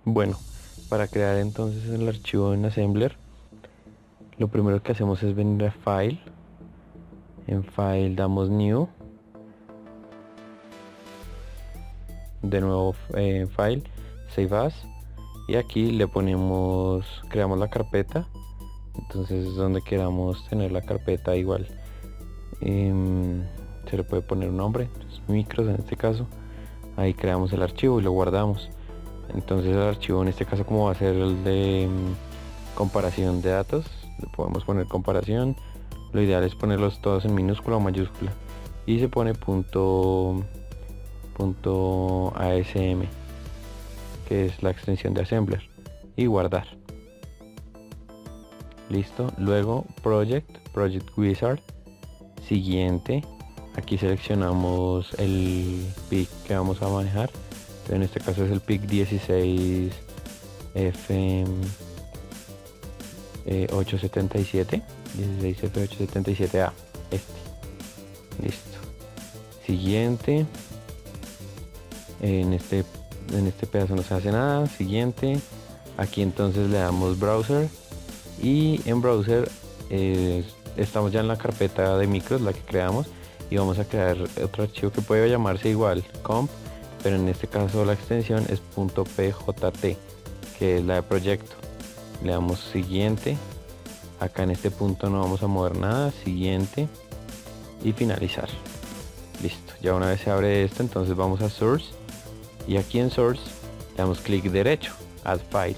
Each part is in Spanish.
Bueno, para crear entonces el archivo en Assembler, lo primero que hacemos es venir a File. En File damos New. De nuevo File, Save As. Y aquí le ponemos, creamos la carpeta. Entonces donde queramos tener la carpeta igual. Se le puede poner un nombre, entonces, micros en este caso. Ahí creamos el archivo y lo guardamos. Entonces el archivo en este caso, como va a ser el de comparación de datos, le podemos poner comparación. Lo ideal es ponerlos todos en minúscula o mayúscula y se pone punto ASM, que es la extensión de Assembler, y guardar. Listo. Luego Project Wizard. Siguiente, aquí seleccionamos el PIC que vamos a manejar. En este caso es el PIC 16 F 877, 16F877A, este. Listo. Siguiente, en este pedazo no se hace nada. Siguiente, aquí entonces le damos browser, y en browser estamos ya en la carpeta de micros, la que creamos, y vamos a crear otro archivo que puede llamarse igual comp, pero en este caso la extensión es .pjt, que es la de proyecto. Le damos siguiente. Acá en este punto no vamos a mover nada. Siguiente y finalizar. Listo. Ya una vez se abre esto, entonces vamos a Source, y aquí en Source le damos clic derecho, Add Files,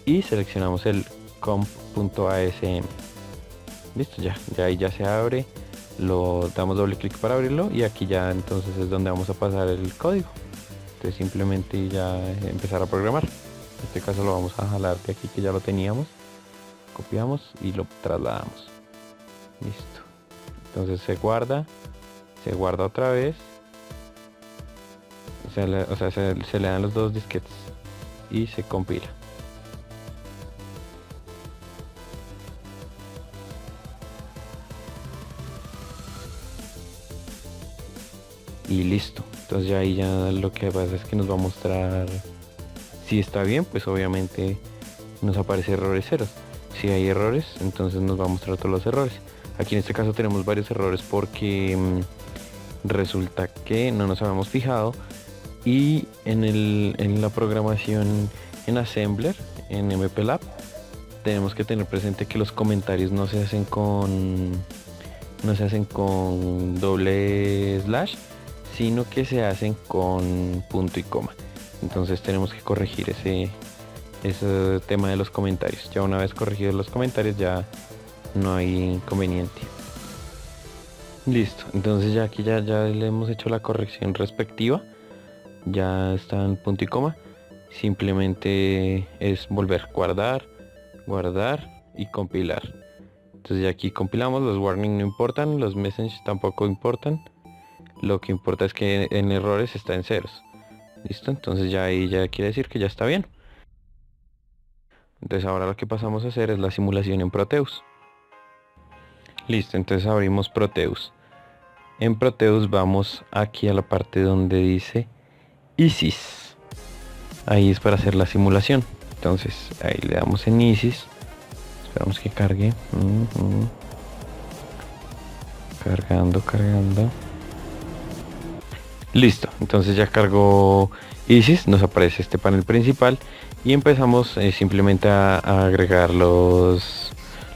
y seleccionamos el comp.asm. Listo, ya ahí ya se abre. Lo damos doble clic para abrirlo, y aquí ya entonces es donde vamos a pasar el código. Entonces simplemente ya empezar a programar. En este caso lo vamos a jalar de aquí, que ya lo teníamos, copiamos y lo trasladamos. Listo. Entonces se guarda otra vez. Se le dan los dos disquetes y se compila. Y listo. Entonces ya ahí ya lo que pasa es que nos va a mostrar si está bien, pues obviamente nos aparece errores ceros. Si hay errores, entonces nos va a mostrar todos los errores. Aquí en este caso tenemos varios errores porque resulta que no nos habíamos fijado, y en la programación en Assembler, en MPLAB, tenemos que tener presente que los comentarios no se hacen con doble slash, sino que se hacen con punto y coma. Entonces tenemos que corregir ese tema de los comentarios. Ya una vez corregidos los comentarios ya no hay inconveniente. Listo, entonces ya aquí ya le hemos hecho la corrección respectiva. Ya está en punto y coma. Simplemente es volver, guardar y compilar. Entonces ya aquí compilamos. Los warnings no importan, los messages tampoco importan. Lo que importa es que en errores está en ceros. Listo, entonces ya ahí ya quiere decir que ya está bien. Entonces ahora lo que pasamos a hacer es la simulación en Proteus. Listo, entonces abrimos Proteus. En Proteus vamos aquí a la parte donde dice ISIS. Ahí es para hacer la simulación. Entonces ahí le damos en ISIS. Esperamos que cargue. Cargando. Listo, entonces ya cargó ISIS. Nos aparece este panel principal y empezamos simplemente a agregar los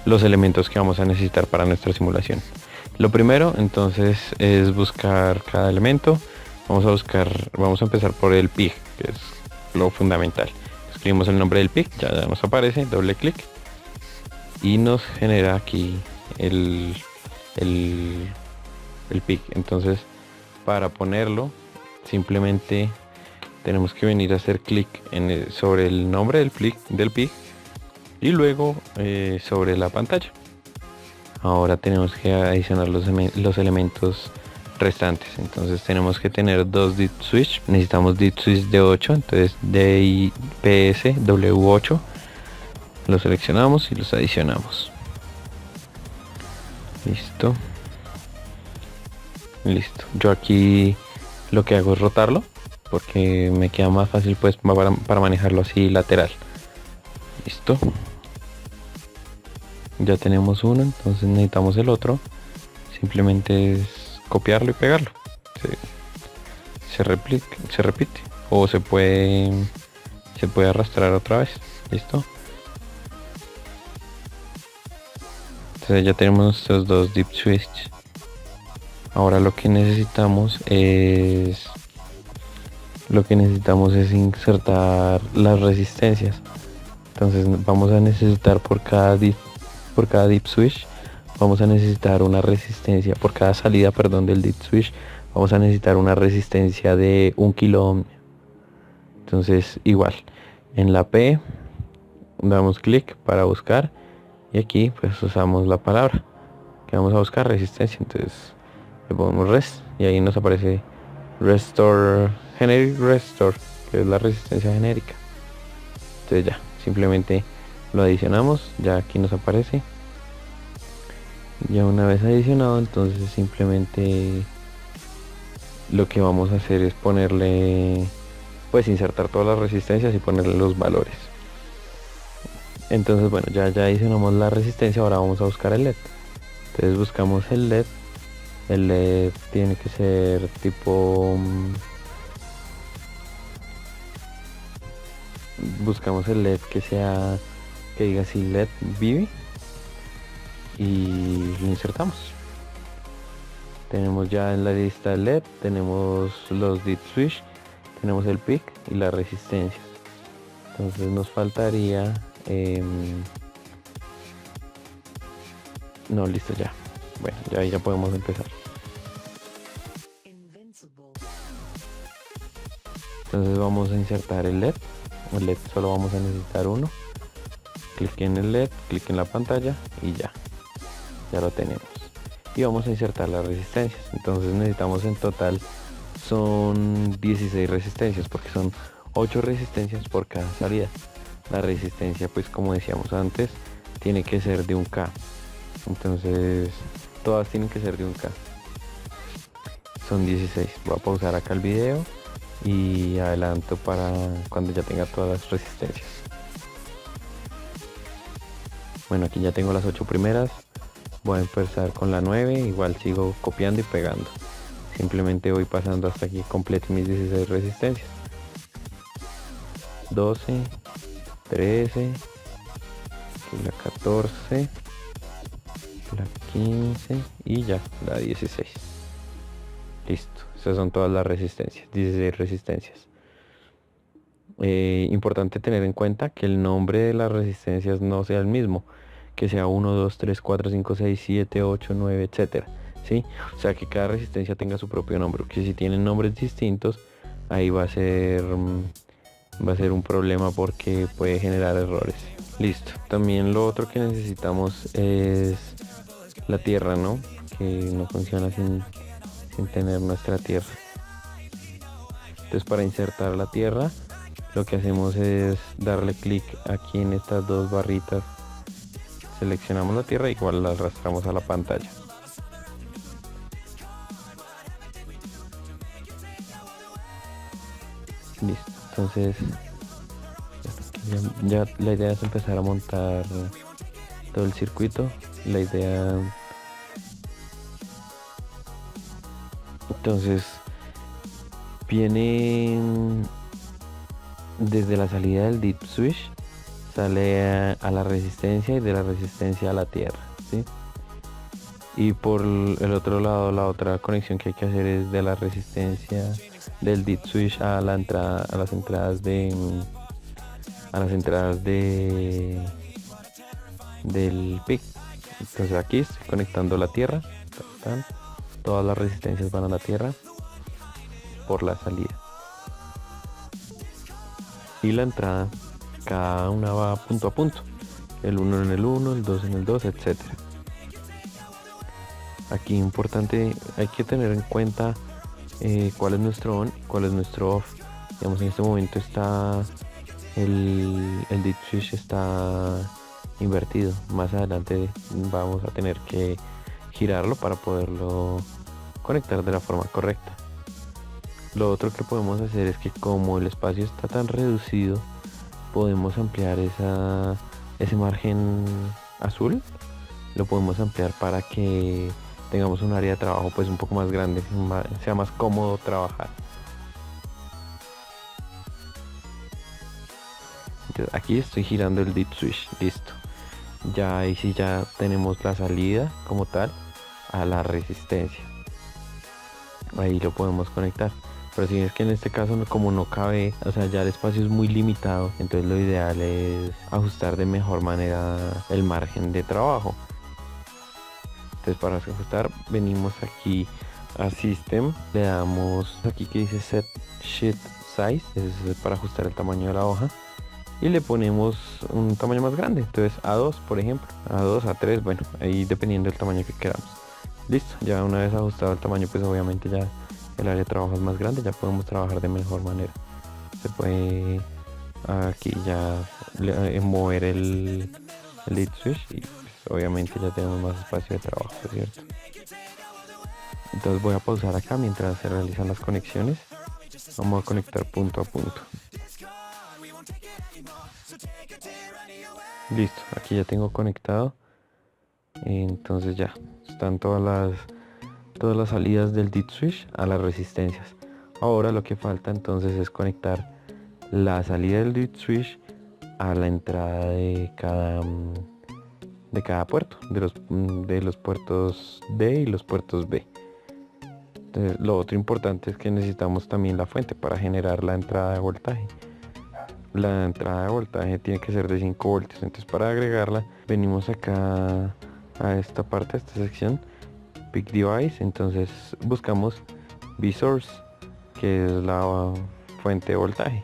elementos que vamos a necesitar para nuestra simulación. Lo primero entonces es buscar cada elemento. Vamos a empezar por el pig, que es lo fundamental. Escribimos el nombre del pig, ya nos aparece, doble clic y nos genera aquí el pig. Entonces para ponerlo simplemente tenemos que venir a hacer clic sobre el nombre del pig y luego sobre la pantalla. Ahora tenemos que adicionar los elementos restantes. Entonces tenemos que tener dos DIT switch. Necesitamos DIT switch de 8, entonces DIPS W8. Los seleccionamos y los adicionamos. Listo. Yo aquí lo que hago es rotarlo porque me queda más fácil pues para manejarlo así lateral. Listo, ya tenemos uno, entonces necesitamos el otro. Simplemente es copiarlo y pegarlo. Se repite o se puede arrastrar otra vez. Listo, entonces ya tenemos nuestros dos dip switch. Ahora lo que necesitamos es insertar las resistencias. Entonces vamos a necesitar por cada dip switch vamos a necesitar una resistencia, por cada salida, perdón, del dip switch vamos a necesitar una resistencia de 1 kilo ohm. Entonces igual en la P damos clic para buscar y aquí pues usamos la palabra que vamos a buscar, resistencia. Entonces le ponemos rest y ahí nos aparece restore, generic restore, que es la resistencia genérica. Entonces ya simplemente lo adicionamos, ya aquí nos aparece. Ya una vez adicionado, entonces simplemente lo que vamos a hacer es ponerle, pues insertar todas las resistencias y ponerle los valores. Entonces bueno, ya adicionamos la resistencia, ahora vamos a buscar el LED. Entonces buscamos el LED. El LED tiene que ser tipo, buscamos el LED que diga así LED Vivi y lo insertamos. Tenemos ya en la lista el LED, tenemos los dip switch, tenemos el pic y la resistencia. Entonces nos faltaría no, listo, ya. Bueno, ya podemos empezar. Entonces vamos a insertar el LED. El LED solo vamos a necesitar uno. Clic en el LED, clic en la pantalla y ya lo tenemos. Y vamos a insertar las resistencias. Entonces necesitamos en total son 16 resistencias porque son 8 resistencias por cada salida. La resistencia, pues como decíamos antes, tiene que ser de 1K. Entonces todas tienen que ser de 1K. Son 16. Voy a pausar acá el video y adelanto para cuando ya tenga todas las resistencias. Bueno, aquí ya tengo las 8 primeras. Voy a empezar con la 9. Igual sigo copiando y pegando. Simplemente voy pasando hasta que complete mis 16 resistencias. 12, 13, la 14, la 15 y ya la 16. Listo, estas son todas las resistencias, 16 resistencias. Importante tener en cuenta que el nombre de las resistencias no sea el mismo, que sea 1, 2, 3, 4, 5, 6, 7, 8, 9, etcétera, ¿sí? O sea, que cada resistencia tenga su propio nombre, que si tienen nombres distintos, ahí va a ser un problema porque puede generar errores. Listo, también lo otro que necesitamos es la tierra, ¿no? Que no funciona sin tener nuestra tierra. Entonces para insertar la tierra lo que hacemos es darle clic aquí en estas dos barritas, seleccionamos la tierra, igual la arrastramos a la pantalla. Listo, entonces ya la idea es empezar a montar todo el circuito. La idea, entonces, viene desde la salida del dip switch, sale a la resistencia y de la resistencia a la tierra, ¿sí? Y por el otro lado, la otra conexión que hay que hacer es de la resistencia del dip switch a la entrada, a las entradas del pic. Entonces aquí estoy conectando la tierra, todas las resistencias van a la tierra por la salida y la entrada, cada una va punto a punto, el 1 en el 1, el 2 en el 2, etcétera. Aquí importante, hay que tener en cuenta cuál es nuestro on y cuál es nuestro off. Digamos, en este momento está el dip switch está invertido. Más adelante vamos a tener que girarlo para poderlo conectar de la forma correcta. Lo otro que podemos hacer es que como el espacio está tan reducido, podemos ampliar ese margen azul, lo podemos ampliar para que tengamos un área de trabajo pues un poco más grande, sea más cómodo trabajar. Entonces aquí estoy girando el deep switch, listo. Ya ahí sí ya tenemos la salida como tal a la resistencia. Ahí lo podemos conectar. Pero si es que en este caso como no cabe, o sea, ya el espacio es muy limitado, entonces lo ideal es ajustar de mejor manera el margen de trabajo. Entonces para ajustar venimos aquí a System, le damos aquí que dice Set Sheet Size, es para ajustar el tamaño de la hoja, y le ponemos un tamaño más grande, entonces A2 por ejemplo, A2, A3, bueno, ahí dependiendo del tamaño que queramos. Listo, ya una vez ajustado el tamaño, pues obviamente ya el área de trabajo es más grande, ya podemos trabajar de mejor manera. Se puede aquí ya mover el lead switch y pues, obviamente ya tenemos más espacio de trabajo, ¿cierto? Entonces voy a pausar acá mientras se realizan las conexiones. Vamos a conectar punto a punto. Listo, aquí ya tengo conectado. Entonces ya están todas las salidas del deep switch a las resistencias. Ahora lo que falta entonces es conectar la salida del deep switch a la entrada de cada puerto, de los puertos D y los puertos B. Entonces, lo otro importante es que necesitamos también la fuente para generar la entrada de voltaje. La entrada de voltaje tiene que ser de 5 voltios, entonces para agregarla venimos acá a esta parte, a esta sección, Pick Device, entonces buscamos V-Source, que es la fuente de voltaje.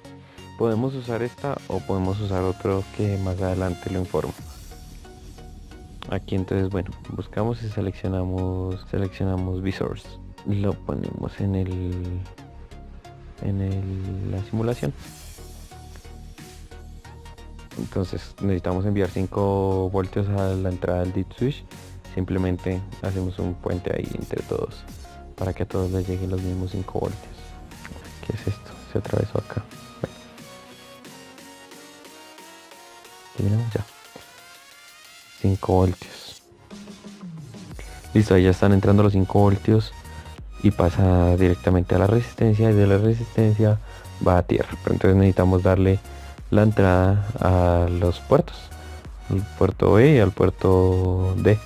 Podemos usar esta o podemos usar otro que más adelante lo informo. Aquí entonces bueno, buscamos y seleccionamos V-Source, lo ponemos en la simulación. Entonces necesitamos enviar 5 voltios a la entrada del deep switch. Simplemente hacemos un puente ahí entre todos para que a todos les lleguen los mismos 5 voltios. ¿Qué es esto? Se atravesó acá. Bueno. Aquí miramos ya. 5 voltios. Listo, ahí ya están entrando los 5 voltios y pasa directamente a la resistencia y de la resistencia va a tierra. Pero entonces necesitamos darle la entrada a los puertos, al puerto B y al puerto D.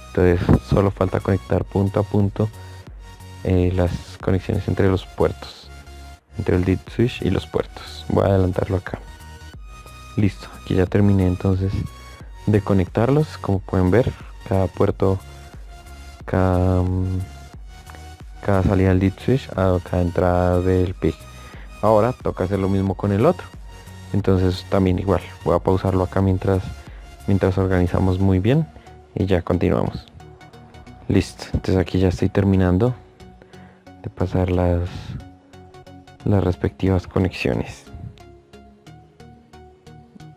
Entonces solo falta conectar punto a punto las conexiones entre los puertos, entre el deep switch y los puertos. Voy a adelantarlo acá. Listo, aquí ya terminé entonces de conectarlos. Como pueden ver, cada puerto, cada salida del deep switch a cada entrada del PIC. Ahora toca hacer lo mismo con el otro. Entonces también igual, voy a pausarlo acá mientras organizamos muy bien y ya continuamos. Listo, entonces aquí ya estoy terminando de pasar las respectivas conexiones.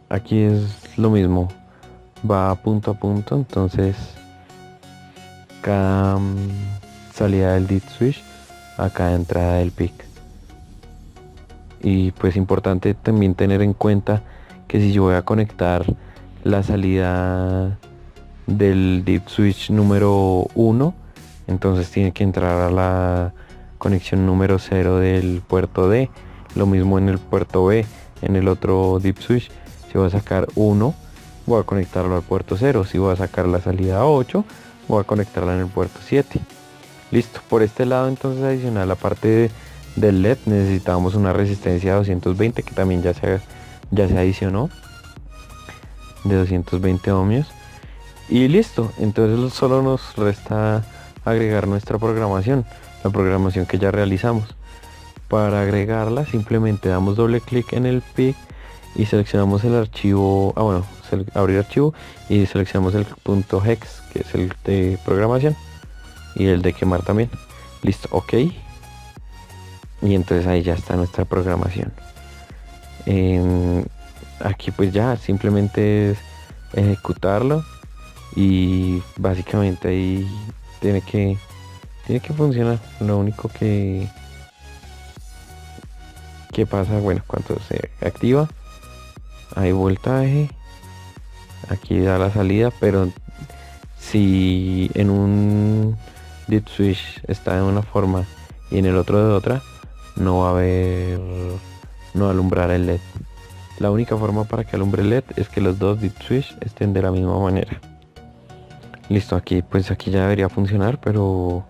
Aquí es lo mismo, va punto a punto, entonces cada salida del deep switch a cada entrada del PIC. Y pues importante también tener en cuenta que si yo voy a conectar la salida del deep switch número 1, entonces tiene que entrar a la conexión número 0 del puerto D. Lo mismo en el puerto B, en el otro deep switch. Si voy a sacar 1, voy a conectarlo al puerto 0. Si voy a sacar la salida 8, voy a conectarla en el puerto 7. Listo, por este lado entonces adicional, aparte del LED, necesitamos una resistencia de 220 que también ya se adicionó, de 220 ohmios. Y listo, entonces solo nos resta agregar nuestra programación, la programación que ya realizamos. Para agregarla simplemente damos doble clic en el PIC y seleccionamos el archivo, abrir archivo, y seleccionamos el punto hex, que es el de programación, y el de quemar también. Listo, ok. Y entonces ahí ya está nuestra programación. Aquí pues ya simplemente es ejecutarlo y básicamente ahí tiene que funcionar. Lo único que ¿Qué pasa? Bueno, cuando se activa, hay voltaje, aquí da la salida, pero si en un dip switch está de una forma y en el otro de otra, no va a haber, no va a alumbrar el LED. La única forma para que alumbre el LED es que los dos dip switch estén de la misma manera. Listo, aquí pues aquí ya debería funcionar, pero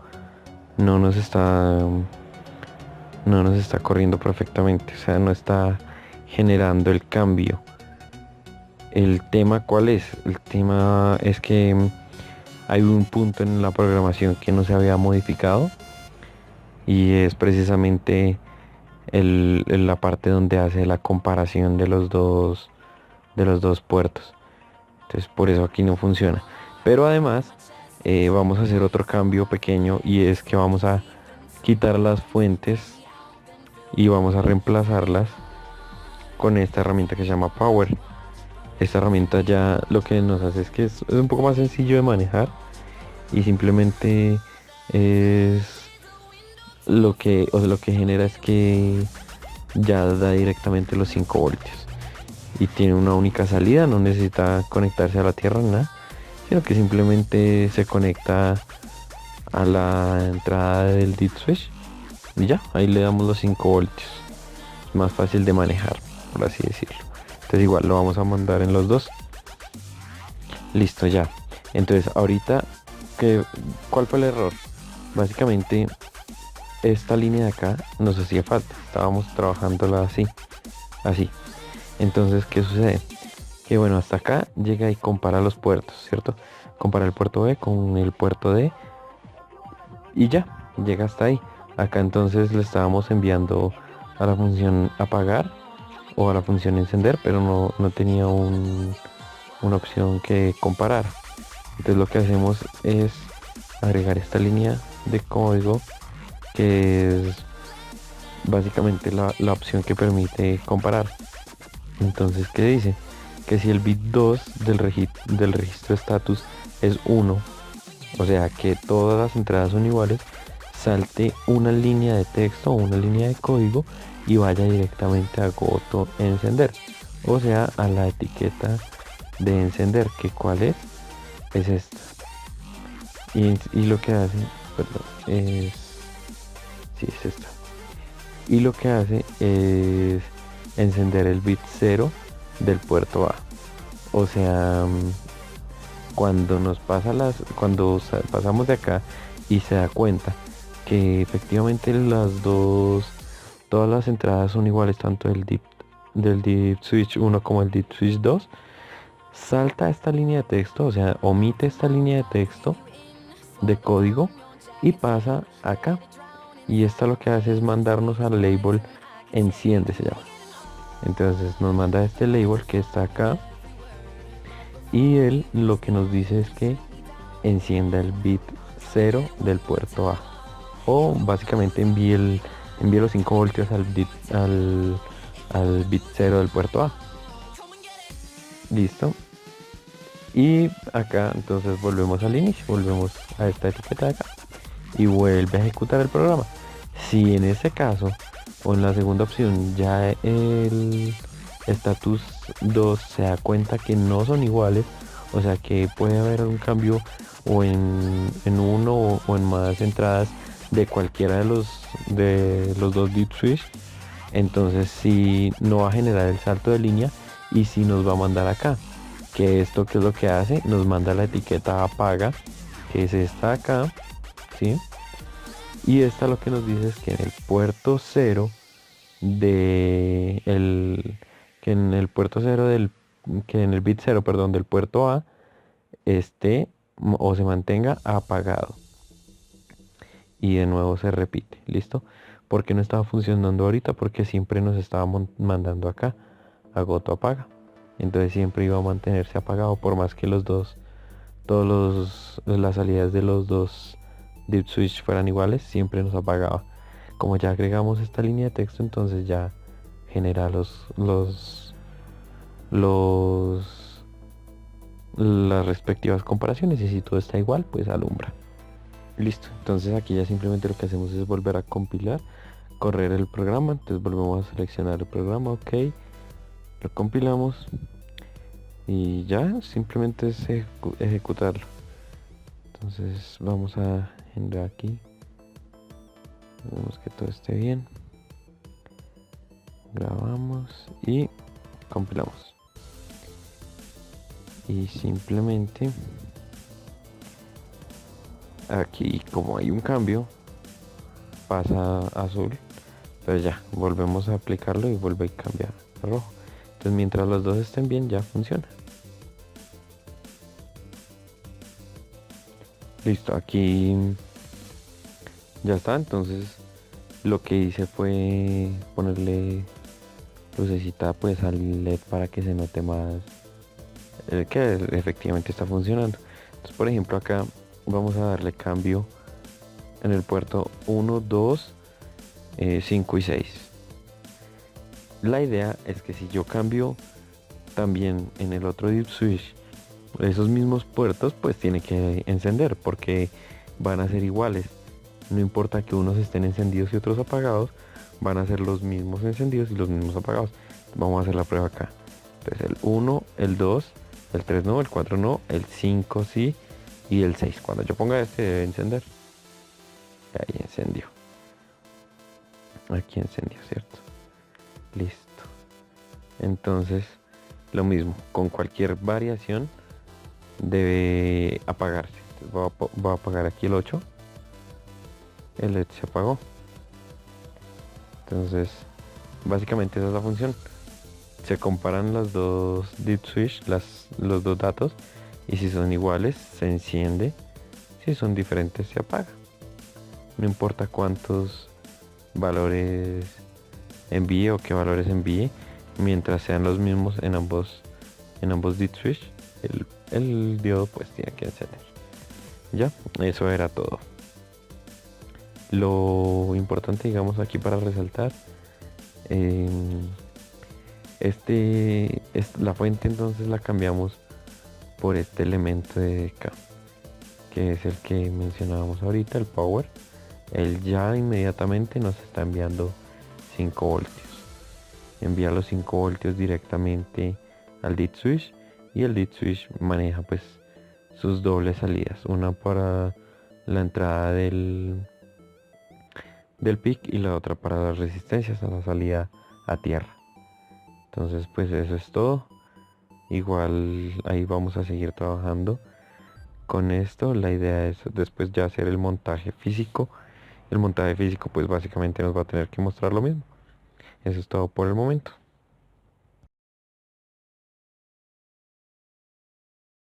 no nos está no nos está corriendo perfectamente, o sea, no está generando el cambio. El tema, ¿cuál es? El tema es que hay un punto en la programación que no se había modificado y es precisamente la parte donde hace la comparación de los dos puertos. Entonces por eso aquí no funciona. Pero además vamos a hacer otro cambio pequeño y es que vamos a quitar las fuentes y vamos a reemplazarlas con esta herramienta que se llama Power. Esta herramienta ya lo que nos hace es que es un poco más sencillo de manejar y simplemente es lo que genera es que ya da directamente los 5 voltios y tiene una única salida, no necesita conectarse a la tierra ni nada, sino que simplemente se conecta a la entrada del deep switch y ya, ahí le damos los 5 voltios. Es más fácil de manejar, por así decirlo. Entonces igual lo vamos a mandar en los dos. Listo ya. Entonces ahorita, ¿cuál fue el error? Básicamente esta línea de acá nos hacía falta. Estábamos trabajándola así. Así. Entonces, ¿qué sucede? Que bueno, hasta acá llega y compara los puertos, ¿cierto? Compara el puerto B con el puerto D. Y ya, llega hasta ahí. Acá entonces le estábamos enviando a la función apagar o a la función encender, pero no tenía una opción que comparar. Entonces lo que hacemos es agregar esta línea de código que es básicamente la opción que permite comparar. Entonces, ¿qué dice? Que si el bit 2 del registro status es 1, o sea que todas las entradas son iguales, salte una línea de texto o una línea de código y vaya directamente a goto encender, o sea a la etiqueta de encender, que cuál es esta, y lo que hace, perdón, es esta, y lo que hace es encender el bit 0 del puerto A, o sea, cuando pasamos de acá y se da cuenta que efectivamente todas las entradas son iguales, tanto del deep switch 1 como el deep switch 2, salta esta línea de texto, o sea, omite esta línea de texto de código y pasa acá. Y esta lo que hace es mandarnos al label enciende, se llama. Entonces nos manda este label que está acá y él lo que nos dice es que encienda el bit 0 del puerto A, o básicamente envíe los 5 voltios al bit 0 del puerto A. Listo. Y acá entonces volvemos al inicio, volvemos a esta etiqueta de acá y vuelve a ejecutar el programa. Si en ese caso o en la segunda opción ya el status 2 se da cuenta que no son iguales, o sea que puede haber un cambio o en uno o en más entradas de cualquiera de los dos deep switch, entonces sí no va a generar el salto de línea y sí nos va a mandar acá, que esto que es lo que hace, nos manda la etiqueta apaga, que es esta acá, ¿sí? Y esta lo que nos dice es que en el puerto 0 que en el puerto 0 que en el bit 0, perdón, del puerto A esté o se mantenga apagado. Y de nuevo se repite, ¿listo? Porque no estaba funcionando ahorita, porque siempre nos estaba mandando acá a goto apaga. Entonces siempre iba a mantenerse apagado por más que las salidas de los dos deep switch fueran iguales, siempre nos apagaba. Como ya agregamos esta línea de texto, entonces ya genera las respectivas comparaciones, y si todo está igual, pues alumbra. Listo, entonces aquí ya simplemente lo que hacemos es volver a compilar correr el programa. Entonces volvemos a seleccionar el programa, ok, lo compilamos y ya simplemente es ejecutarlo. Entonces vamos a generar aquí, vemos que todo esté bien, grabamos y compilamos, y simplemente aquí, como hay un cambio, pasa a azul, pero ya volvemos a aplicarlo y vuelve a cambiar a rojo. Entonces mientras los dos estén bien, ya funciona. Listo, aquí ya está. Entonces lo que hice fue ponerle lucecita pues al LED para que se note más que efectivamente está funcionando. Entonces, por ejemplo, acá vamos a darle cambio en el puerto 1, 2, 5 y 6. La idea es que si yo cambio también en el otro dip switch esos mismos puertos, pues tiene que encender porque van a ser iguales. No importa que unos estén encendidos y otros apagados, van a ser los mismos encendidos y los mismos apagados. Vamos a hacer la prueba acá. Entonces el 1, el 2, el 3 no, el 4 no, el 5 sí y el 6. Cuando yo ponga este debe encender. Ahí encendió. Aquí encendió, ¿cierto? Listo. Entonces, lo mismo, con cualquier variación debe apagarse. Entonces voy a apagar aquí el 8. El LED se apagó. Entonces, básicamente esa es la función. Se comparan los dos dip switch, los dos datos, y si son iguales se enciende, si son diferentes se apaga. No importa cuántos valores envíe o qué valores envíe, mientras sean los mismos en ambos dip switch, el diodo pues tiene que encender. Ya, eso era todo. Lo importante, digamos, aquí para resaltar, la fuente entonces la cambiamos por este elemento de acá, que es el que mencionábamos ahorita, el power. Él ya inmediatamente nos está enviando 5 voltios. Envía los 5 voltios directamente al DIT switch, y el DIT switch maneja pues sus dobles salidas, una para la entrada del PIC y la otra para las resistencias a la salida a tierra. Entonces pues eso es todo. Igual ahí vamos a seguir trabajando con esto. La idea es después ya hacer el montaje físico. El montaje físico pues básicamente nos va a tener que mostrar lo mismo. Eso es todo por el momento.